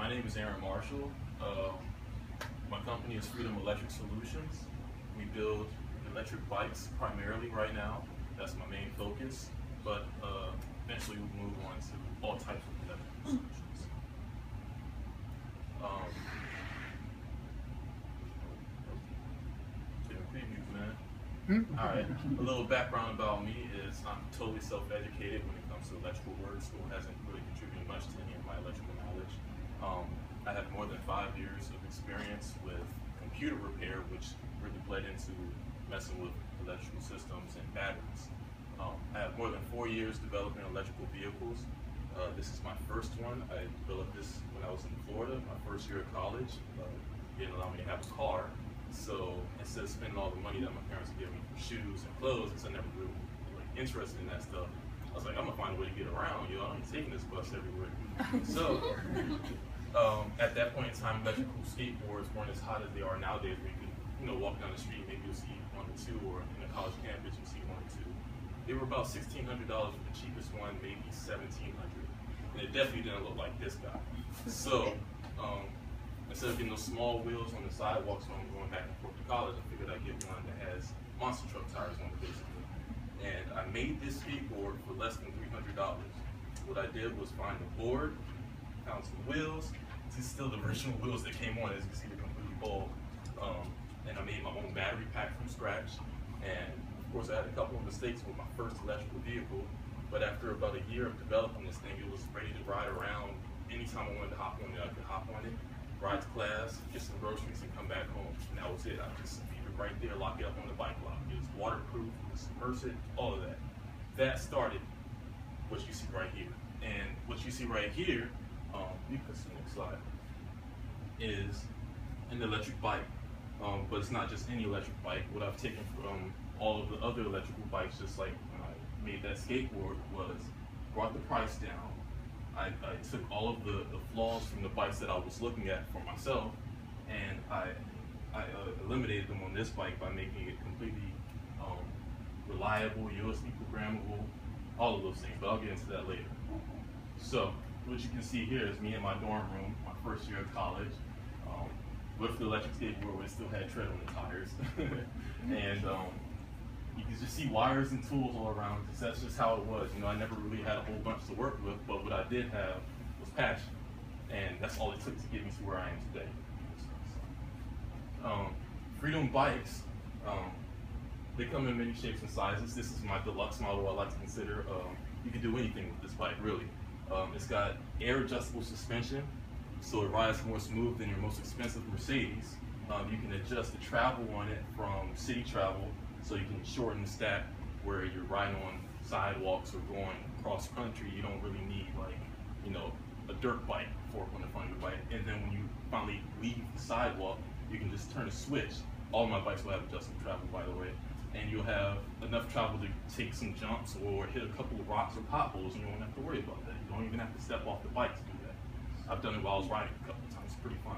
My name is Erin Marshall. My company is Freedom Electric Solutions. We build electric bikes primarily right now. That's my main focus, but eventually we'll move on to all types of electrical solutions. Previews, man. All right, a little background about me is I'm totally self-educated when it comes to electrical work. School hasn't really contributed much to any of my electrical knowledge. I have more than 5 years of experience with computer repair, which really bled into messing with electrical systems and batteries. I have more than 4 years developing electrical vehicles. This is my first one. I developed this when I was in Florida, my first year of college. Didn't allow me to have a car. So instead of spending all the money that my parents would give me for shoes and clothes, because I never really interested in that stuff, I was like, I'm gonna find a way to get around. I'm taking this bus everywhere. So at that point in time, electrical skateboards weren't as hot as they are nowadays. Where you can, walk down the street, maybe you'll see 1 or 2, or in a college campus you'll see 1 or 2. They were about $1,600 for the cheapest one, maybe $1,700, and it definitely didn't look like this guy. So instead of getting those small wheels on the sidewalks when I'm going back and forth to college, I figured I'd get one that has monster truck tires on it, basically. And I made this skateboard for less than $300. What I did was find a board, found some wheels. These are still the original wheels that came on, as you can see, they're completely bald. And I made my own battery pack from scratch. And of course, I had a couple of mistakes with my first electrical vehicle. But after about a year of developing this thing, it was ready to ride around. Anytime I wanted to hop on it, I could hop on it, ride to class, get some groceries, and come back home. And that was it. I just leave it right there, lock it up on the bike lock. It was waterproof, it was submersive, all of that. That started what you see right here. And what you see right here, you can see the next slide, is an electric bike. But it's not just any electric bike. What I've taken from all of the other electrical bikes, just like when I made that skateboard, was brought the price down. I took all of the flaws from the bikes that I was looking at for myself, and I eliminated them on this bike by making it completely reliable, USB programmable, all of those things, but I'll get into that later. So what you can see here is me in my dorm room, my first year of college, with the electric skateboard where it still had tread on the tires. And you can just see wires and tools all around, because that's just how it was. I never really had a whole bunch to work with, but what I did have was passion. And that's all it took to get me to where I am today. Freedom bikes, they come in many shapes and sizes. This is my deluxe model I like to consider. You can do anything with this bike, really. It's got air adjustable suspension, so it rides more smooth than your most expensive Mercedes. You can adjust the travel on it from city travel, so you can shorten the stack where you're riding on sidewalks or going cross country. You don't really need a dirt bike fork on the front of your bike. And then when you finally leave the sidewalk, you can just turn a switch. All my bikes will have adjustable travel, by the way. And you'll have enough travel to take some jumps or hit a couple of rocks or potholes, and you won't have to worry about that. You don't even have to step off the bike to do that. I've done it while I was riding a couple of times. It's pretty fun.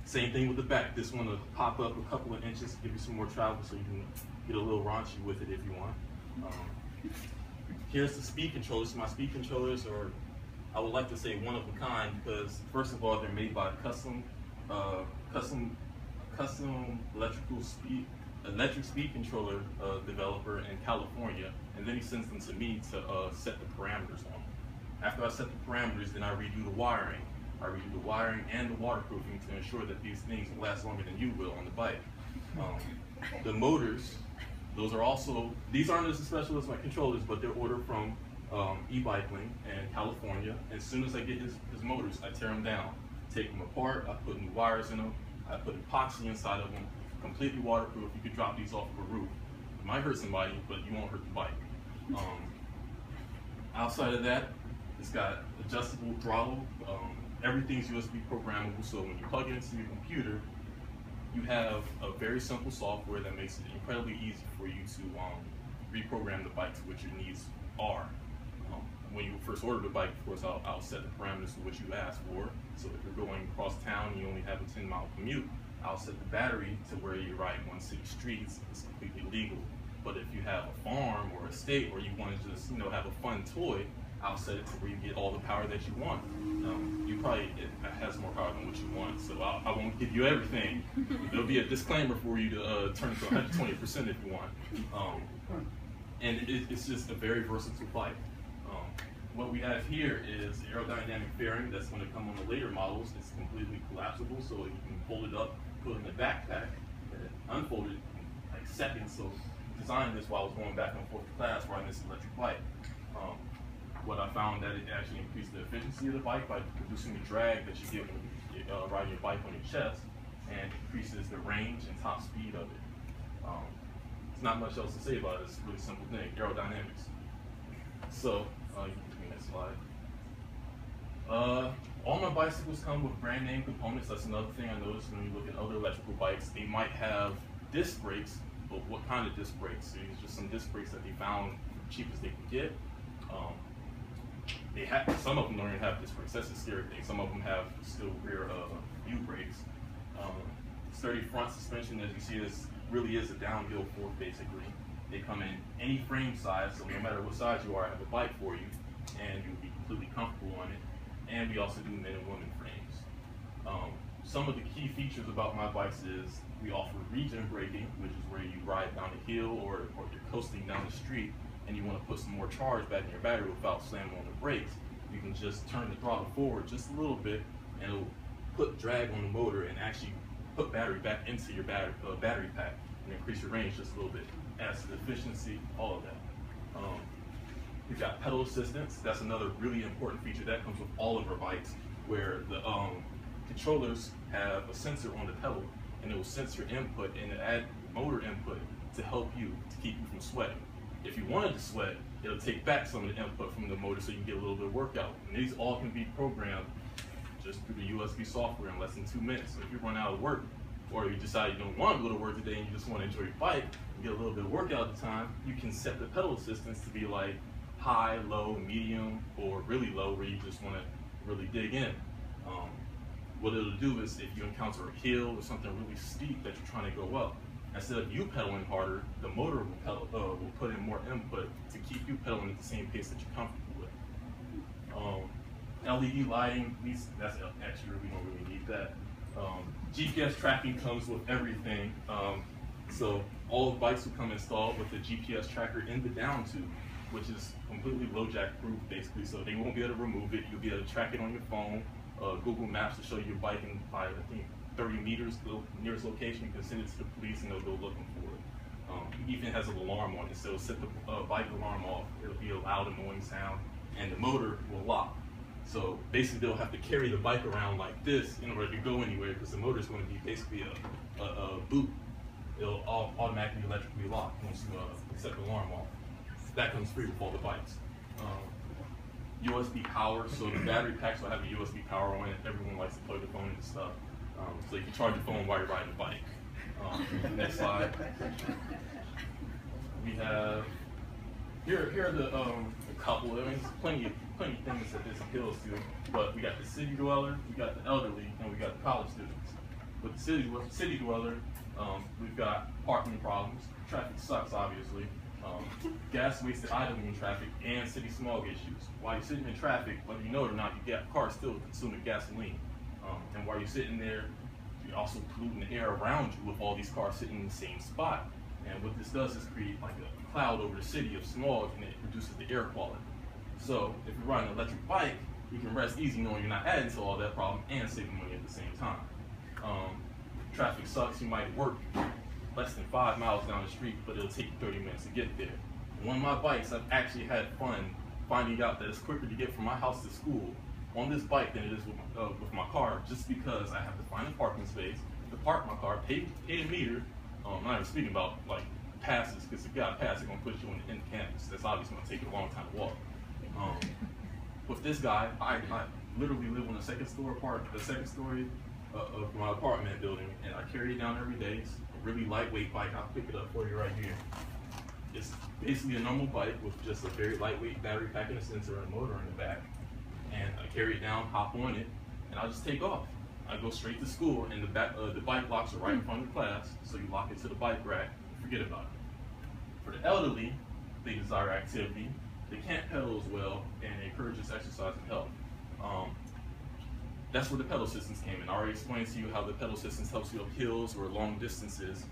Same thing with the back. This one will pop up a couple of inches to give you some more travel, so you can get a little raunchy with it if you want. Here's the speed controllers. My speed controllers are, I would like to say, one of a kind, because first of all, they're made by a custom electric speed controller developer in California, and then he sends them to me to set the parameters on them. After I set the parameters, then I redo the wiring. I redo the wiring and the waterproofing to ensure that these things will last longer than you will on the bike. The motors, these aren't as special as my controllers, but they're ordered from e-biking in California. As soon as I get his motors, I tear them down, take them apart, I put new wires in them, I put epoxy inside of them, completely waterproof. You could drop these off of a roof. It might hurt somebody, but you won't hurt the bike. Outside of that, it's got adjustable throttle. Everything's USB programmable, so when you plug it into your computer, you have a very simple software that makes it incredibly easy for you to reprogram the bike to what your needs are. When you first order the bike, of course, I'll set the parameters to what you asked for. So if you're going across town and you only have a 10-mile commute, I'll set the battery to where you're riding on city streets. It's completely legal. But if you have a farm or a state where you want to just have a fun toy, I'll set it to where you get all the power that you want. It has more power than what you want, so I won't give you everything. There'll be a disclaimer for you to turn it to 120% if you want. And it's just a very versatile bike. What we have here is the aerodynamic fairing that's going to come on the later models. It's completely collapsible, so you can pull it up, put it in the backpack, and unfold it in like seconds. So designed this while I was going back and forth to class riding this electric bike. What I found that it actually increased the efficiency of the bike by reducing the drag that you get when you're riding your bike on your chest, and increases the range and top speed of it. There's not much else to say about it. It's a really simple thing, aerodynamics. So, you can take the next slide. All my bicycles come with brand name components. That's another thing I noticed when you look at other electrical bikes. They might have disc brakes, but what kind of disc brakes? So these are just some disc brakes that they found the cheapest they could get. Some of them don't even have disc brakes. That's the scary thing. Some of them have still rear U brakes. Sturdy front suspension, as you see, this really is a downhill fork basically. They come in any frame size, so no matter what size you are, I have a bike for you, and you'll be completely comfortable on it. And we also do men and women frames. Some of the key features about my bikes is we offer regen braking, which is where you ride down a hill or you're coasting down the street and you want to put some more charge back in your battery without slamming on the brakes. You can just turn the throttle forward just a little bit and it'll put drag on the motor and actually put battery back into your battery pack and increase your range just a little bit. Adds to the efficiency, all of that. We've got pedal assistance. That's another really important feature that comes with all of our bikes, where the controllers have a sensor on the pedal and it will sense your input and add motor input to help you, to keep you from sweating. If you wanted to sweat, it'll take back some of the input from the motor so you can get a little bit of workout. And these all can be programmed just through the USB software in less than 2 minutes. So if you run out of work, or you decide you don't want to go to work today and you just want to enjoy your bike and get a little bit of workout at the time, you can set the pedal assistance to be like high, low, medium, or really low, where you just want to really dig in. What it'll do is if you encounter a hill or something really steep that you're trying to go up, instead of you pedaling harder, the motor will put in more input to keep you pedaling at the same pace that you're comfortable with. LED lighting, that's actually, we don't really need that. GPS tracking comes with everything. So all the bikes will come installed with the GPS tracker in the down tube, which is completely low jack proof basically, so they won't be able to remove it. You'll be able to track it on your phone. Google Maps will show you your bike in by, I think, 30 meters, the nearest location. You can send it to the police and they'll go looking for it. It even has an alarm on it, so it'll set the bike alarm off. It'll be a loud, annoying sound, and the motor will lock. So basically they'll have to carry the bike around like this in order to go anywhere, because the motor is going to be basically a boot. It'll automatically electrically lock once you set the alarm off. That comes free with all the bikes. USB power, so the battery packs will have a USB power on it. Everyone likes to plug the phone into stuff. So you can charge your phone while you're riding the bike. Next slide. We have, here are the couple, I mean, there's plenty of things that this appeals to, but we got the city dweller, we got the elderly, and we got the college students. With the city dweller, we've got parking problems, traffic sucks obviously, gas wasted idling in traffic, and city smog issues. While you're sitting in traffic, whether you know it or not, your car's still consuming gasoline. And while you're sitting there, you're also polluting the air around you with all these cars sitting in the same spot. And what this does is create like a cloud over the city of smog, and it reduces the air quality. So if you're riding an electric bike, you can rest easy knowing you're not adding to all that problem and saving money at the same time. Traffic sucks, you might work less than 5 miles down the street, but it'll take you 30 minutes to get there. On my bikes, I've actually had fun finding out that it's quicker to get from my house to school on this bike than it is with my car, just because I have to find a parking space, to park my car, pay a meter. I'm not even speaking about like passes, because if you got a pass, it's gonna put you on the end campus. That's obviously gonna take you a long time to walk. With this guy, I literally live on the second story of my apartment building, and I carry it down every day. It's a really lightweight bike. I'll pick it up for you right here. It's basically a normal bike with just a very lightweight battery pack and a sensor and a motor in the back. And I carry it down, hop on it, and I'll just take off. I go straight to school, and the bike locks are right in front of the class, so you lock it to the bike rack and forget about it. For the elderly, they desire activity, They can't pedal as well, and it encourages exercise and health. That's where the pedal systems came in. I already explained to you how the pedal systems helps you up hills or long distances.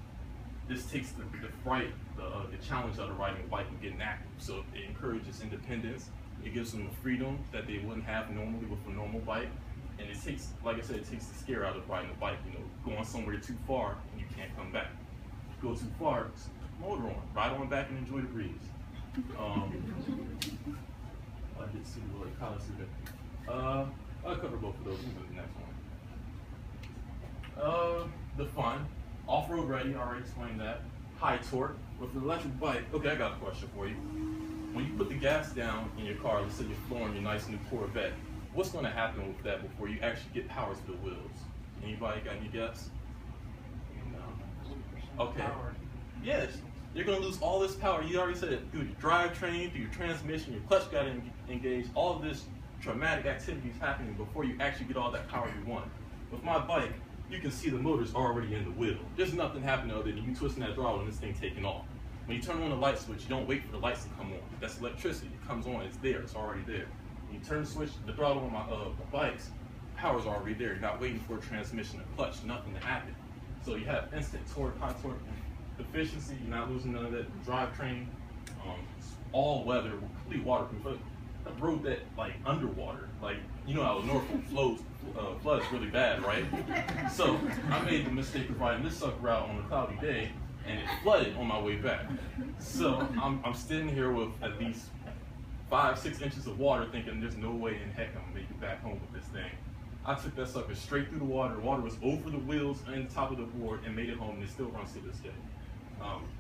This takes the fright, the challenge out of riding a bike and getting active. So it encourages independence. It gives them the freedom that they wouldn't have normally with a normal bike. And it takes, like I said, it takes the scare out of riding a bike. You know, going somewhere too far and you can't come back. Go too far, motor on, ride on back and enjoy the breeze. I did see the college student. I'll cover both of those. We'll go to the next one. The fun, off-road ready. I already explained that. High torque with an electric bike. Okay, I got a question for you. When you put the gas down in your car, let's say you're flooring your nice new Corvette, what's going to happen with that before you actually get power to the wheels? Anybody got any guess? No. Okay. Yes. You're going to lose all this power. You already said it through your drivetrain, through your transmission, your clutch got engaged. All of this traumatic activity is happening before you actually get all that power you want. With my bike, you can see the motor's already in the wheel. There's nothing happening other than you twisting that throttle and this thing taking off. When you turn on the light switch, you don't wait for the lights to come on. That's electricity. It comes on. It's there. It's already there. When you turn the switch, the throttle on my bikes, power's already there. You're not waiting for a transmission or clutch, nothing to happen. So you have instant torque, high torque, efficiency. You're not losing none of that drivetrain. It's all weather, complete waterproof. I rode that like underwater. Like, you know how Norfolk floods really bad, right? So I made the mistake of riding this sucker out on a cloudy day, and it flooded on my way back. So I'm sitting here with at least 5-6 inches of water, thinking there's no way in heck I'm gonna make it back home with this thing. I took that sucker straight through the water. The water was over the wheels and the top of the board, and made it home, and it still runs to this day.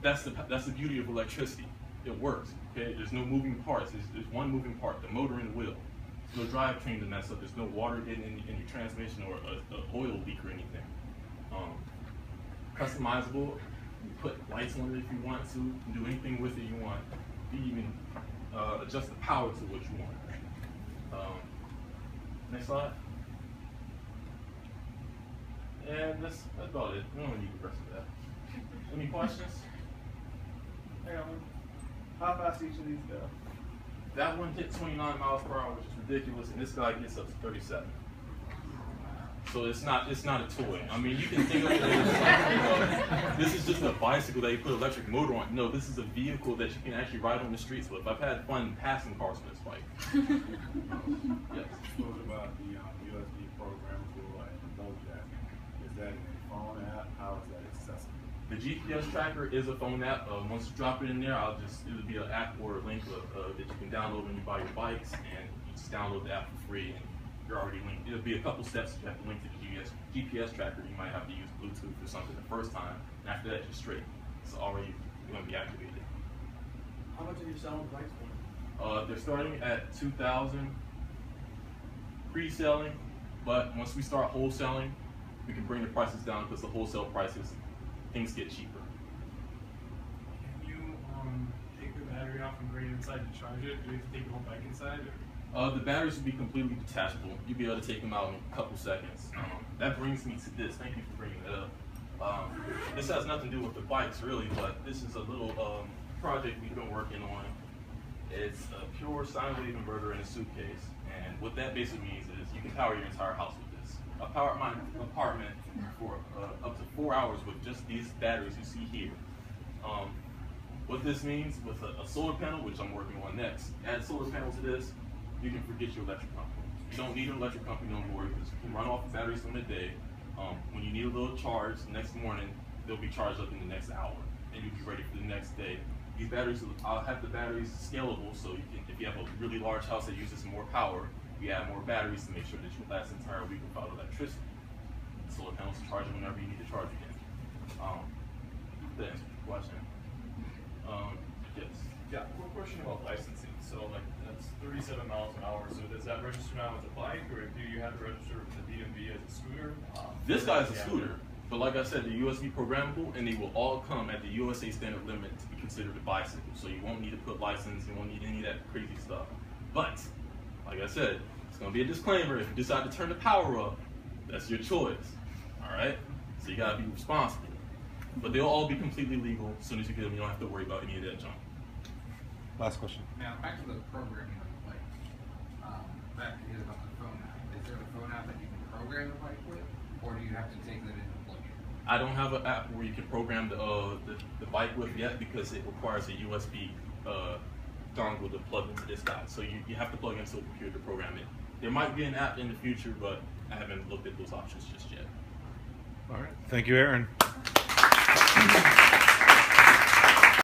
That's the beauty of electricity. It works. Okay, there's no moving parts. There's one moving part, the motor and the wheel. There's no drivetrain to mess up. There's no water getting in your transmission or an oil leak or anything. Customizable. You put lights on it if you want to. You can do anything with it you want. You even adjust the power to what you want. Next slide. And that's about it. We don't need the rest of that. Any questions? Hang on. How fast each of these go? That one hit 29 miles per hour, which is ridiculous, and this guy gets up to 37. So it's not a toy. I mean, you can think of it as this is just a bicycle that you put an electric motor on. No, this is a vehicle that you can actually ride on the streets with. I've had fun passing cars on this bike. Yes. What about the USB program for mentorship? Is that in a phone app? How is that accessible? The GPS tracker is a phone app. Once you drop it in there, it'll be an app or a link that you can download when you buy your bikes, and you just download the app for free, and you're already linked. It'll be a couple steps. You have to link to the GPS tracker. You might have to use Bluetooth or something the first time, and after that, you're straight. It's already going to be activated. How much are you selling bikes for? They're starting at $2,000 pre-selling, but once we start wholesaling, we can bring the prices down because the wholesale prices, things get cheaper. Can you take the battery off and bring it inside to charge it? Do you have to take the whole bike inside? The batteries will be completely detachable. You'll be able to take them out in a couple seconds. That brings me to this. Thank you for bringing that up. This has nothing to do with the bikes really, but this is a little project we've been working on. It's a pure sine wave inverter in a suitcase, and what that basically means is you can power your entire house with this. I powered my apartment for up to 4 hours with just these batteries you see here. What this means with a solar panel, which I'm working on next, add a solar panel to this, you can forget your electric company. You don't need an electric company no more because you can run off the batteries from the day. When you need a little charge the next morning, they'll be charged up in the next hour, and you'll be ready for the next day. These batteries, I'll have the batteries scalable, so you can, if you have a really large house that uses more power, you add more batteries to make sure that you last an entire week without electricity. The solar panels charge it whenever you need to charge again. That answers your question. Yes. Yeah, quick question about licensing. So like that's 37 miles an hour. So does that register now with a bike, or do you have to register with the DMV as a scooter? This guy's a scooter, but like I said, the USB programmable, and they will all come at the USA standard limit to be considered a bicycle. So you won't need to put license, you won't need any of that crazy stuff. But like I said, it's going to be a disclaimer. If you decide to turn the power up, that's your choice. All right? So you got to be responsible. But they'll all be completely legal. As soon as you get them, you don't have to worry about any of that junk. Last question. Now, back to the programming of the bike. Back to his about the phone app. Is there a phone app that you can program the bike with, or do you have to take that in and plug it? I don't have an app where you can program the bike with yet because it requires a USB dongle to plug into this guy. So you have to plug into a computer to program it. There might be an app in the future, but I haven't looked at those options just yet. All right. Thank you, Erin.